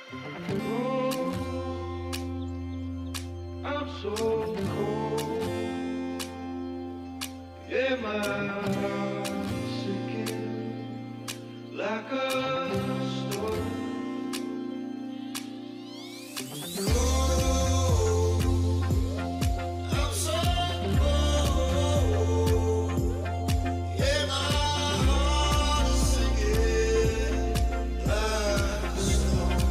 Oh, I'm so cold. Yeah, my heart's sinking like a stone. I'm so cold. Yeah, my heart is sinking like a stone.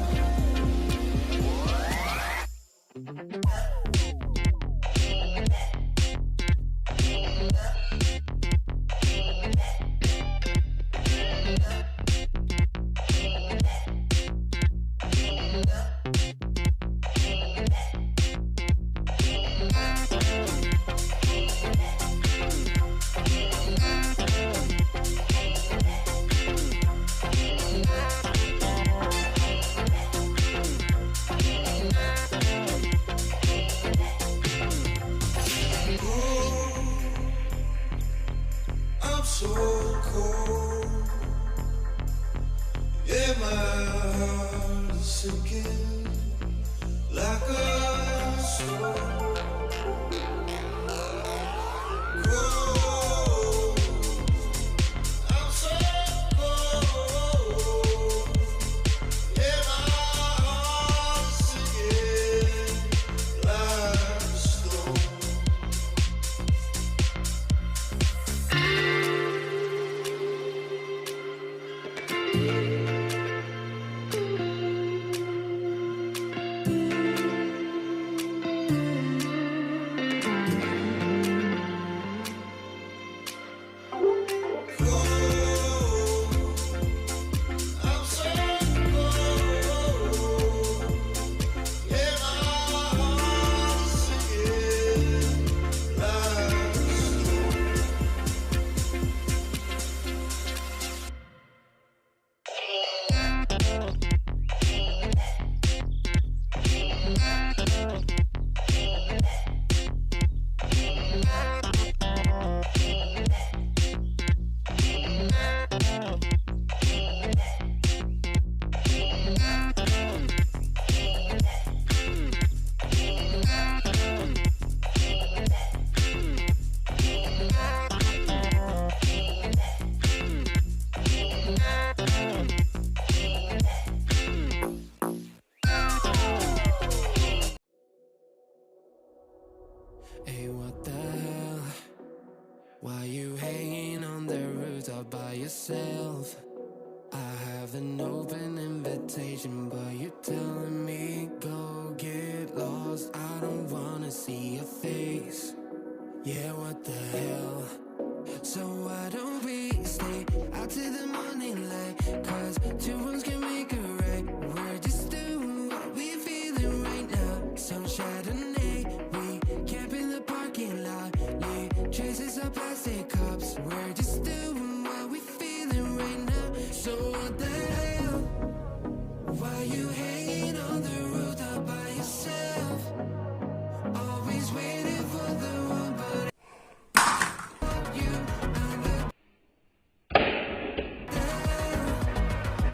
I'm so cold. Yeah, my heart is sinking like a stone. Cold. I'm so cold. Yeah, my heart is sinking like a stone. I'm so cold. Yeah, my heart is sinking like a stone. Hey, what the hell? Why you hanging on the rooftop by yourself? I have an open invitation, but you're telling me go get lost. I don't wanna see your face. Yeah, what the hell? So why don't we stay out till the morning light? Cause two wrongs can make a right. We're just doing what we're feeling right now. Some Chardonnay, we camp in the parking lot. Leave traces of plastic cups. We're just doing what we're feeling right now. So what the hell? Why you hanging on the rooftop by yourself? Always waiting.